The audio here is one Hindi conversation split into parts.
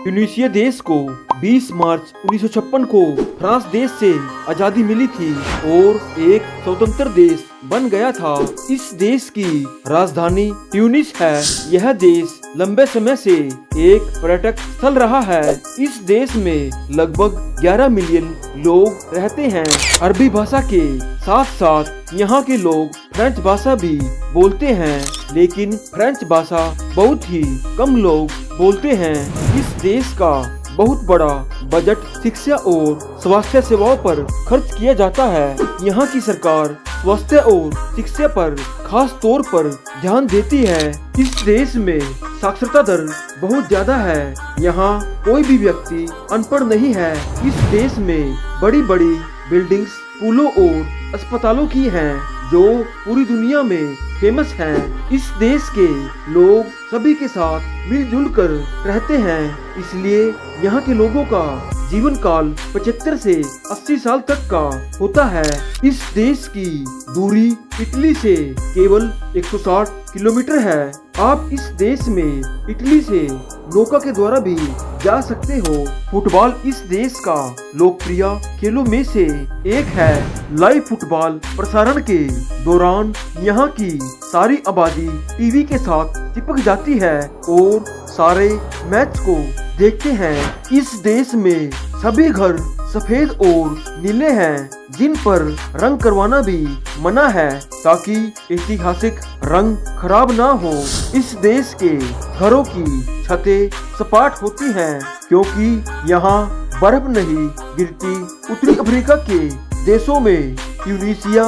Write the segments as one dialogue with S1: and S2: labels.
S1: ट्यूनीशिया देश को 20 मार्च 1956 को फ्रांस देश से आजादी मिली थी और एक स्वतंत्र देश बन गया था। इस देश की राजधानी ट्यूनिस है। यह देश लंबे समय से एक पर्यटक स्थल रहा है। इस देश में लगभग 11 मिलियन लोग रहते हैं। अरबी भाषा के साथ साथ यहाँ के लोग फ्रेंच भाषा भी बोलते हैं, लेकिन फ्रेंच भाषा बहुत ही कम लोग बोलते हैं। इस देश का बहुत बड़ा बजट शिक्षा और स्वास्थ्य सेवाओं पर खर्च किया जाता है। यहाँ की सरकार स्वास्थ्य और शिक्षा पर खास तौर पर ध्यान देती है। इस देश में साक्षरता दर बहुत ज्यादा है। यहाँ कोई भी व्यक्ति अनपढ़ नहीं है। इस देश में बड़ी बड़ी बिल्डिंग्स, स्कूलों और अस्पतालों की हैं, जो पूरी दुनिया में फेमस हैं। इस देश के लोग सभी के साथ मिलजुल कर रहते हैं, इसलिए यहाँ के लोगों का जीवन काल 75 से 80 साल तक का होता है। इस देश की दूरी इटली से केवल 160 किलोमीटर है। आप इस देश में इटली से नौका के द्वारा भी जा सकते हो। फुटबॉल इस देश का लोकप्रिय खेलों में से एक है। लाइव फुटबॉल प्रसारण के दौरान यहाँ की सारी आबादी टीवी के साथ चिपक जाती है और सारे मैच को देखते हैं। इस देश में सभी घर सफेद और नीले हैं, जिन पर रंग करवाना भी मना है ताकि ऐतिहासिक रंग खराब ना हो। इस देश के घरों की छतें सपाट होती हैं क्योंकि यहाँ बर्फ नहीं गिरती। उत्तरी अफ्रीका के देशों में ट्यूनीशिया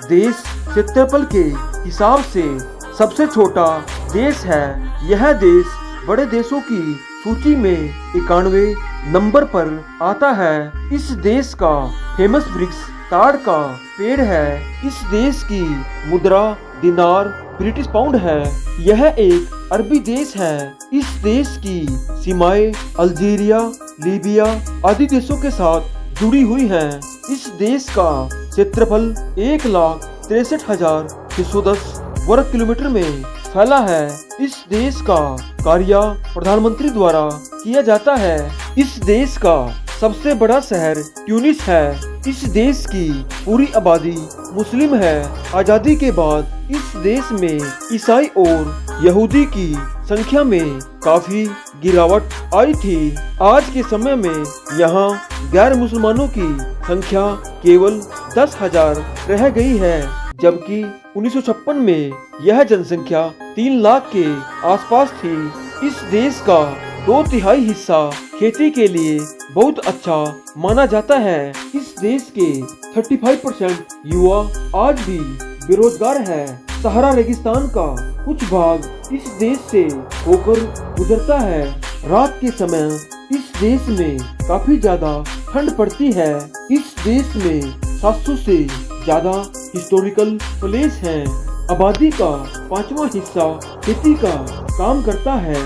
S1: देश क्षेत्रफल के हिसाब से सबसे छोटा देश है। यह देश बड़े देशों की सूची में 91 नंबर पर आता है। इस देश का फेमस वृक्ष ताड़ का पेड़ है। इस देश की मुद्रा दिनार ब्रिटिश पाउंड है। यह एक अरबी देश है। इस देश की सीमाएं अल्जीरिया, लीबिया आदि देशों के साथ जुड़ी हुई हैं। इस देश का क्षेत्रफल 1,63,610 वर्ग किलोमीटर में फैला है। इस देश का कार्य प्रधानमंत्री द्वारा किया जाता है। इस देश का सबसे बड़ा शहर ट्यूनिस है। इस देश की पूरी आबादी मुस्लिम है। आजादी के बाद इस देश में ईसाई और यहूदी की संख्या में काफी गिरावट आई थी। आज के समय में यहाँ गैर मुसलमानों की संख्या केवल 10,000 रह गई है, जबकि 1956 में यह जनसंख्या 3 लाख के आसपास थी। इस देश का 2/3 हिस्सा खेती के लिए बहुत अच्छा माना जाता है। इस देश के 35% युवा आज भी बेरोजगार है। सहारा रेगिस्तान का कुछ भाग इस देश से होकर गुजरता है। रात के समय इस देश में काफी ज्यादा ठंड पड़ती है। इस देश में 700 से ज्यादा हिस्टोरिकल प्लेस हैं। आबादी का 5वां हिस्सा खेती का काम करता है।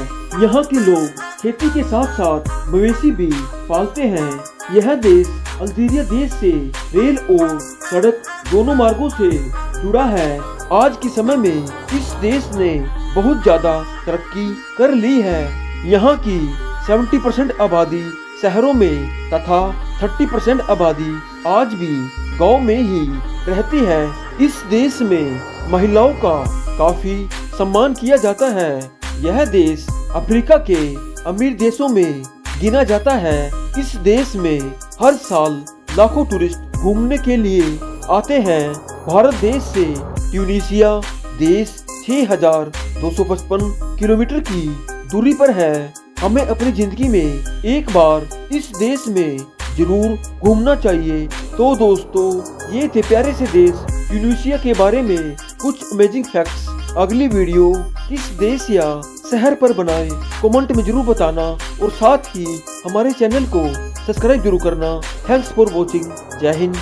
S1: यहाँ के लोग खेती के साथ साथ मवेशी भी पालते हैं। यह देश अल्जीरिया देश से रेल और सड़क दोनों मार्गों से जुड़ा है। आज के समय में इस देश ने बहुत ज्यादा तरक्की कर ली है। यहाँ की 70% आबादी शहरों में तथा 30% आबादी आज भी गांव में ही रहती है। इस देश में महिलाओं का काफी सम्मान किया जाता है। यह देश अफ्रीका के अमीर देशों में गिना जाता है। इस देश में हर साल लाखों टूरिस्ट घूमने के लिए आते हैं। भारत देश से ट्यूनीशिया देश 6,255 किलोमीटर की दूरी पर है। हमें अपनी जिंदगी में एक बार इस देश में जरूर घूमना चाहिए। तो दोस्तों, ये थे प्यारे से देश ट्यूनीशिया के बारे में कुछ अमेजिंग फैक्ट्स। अगली वीडियो किस देश या शहर पर बनाएं, कमेंट में जरूर बताना और साथ ही हमारे चैनल को सब्सक्राइब जरूर करना। Thanks for watching. जय हिंद।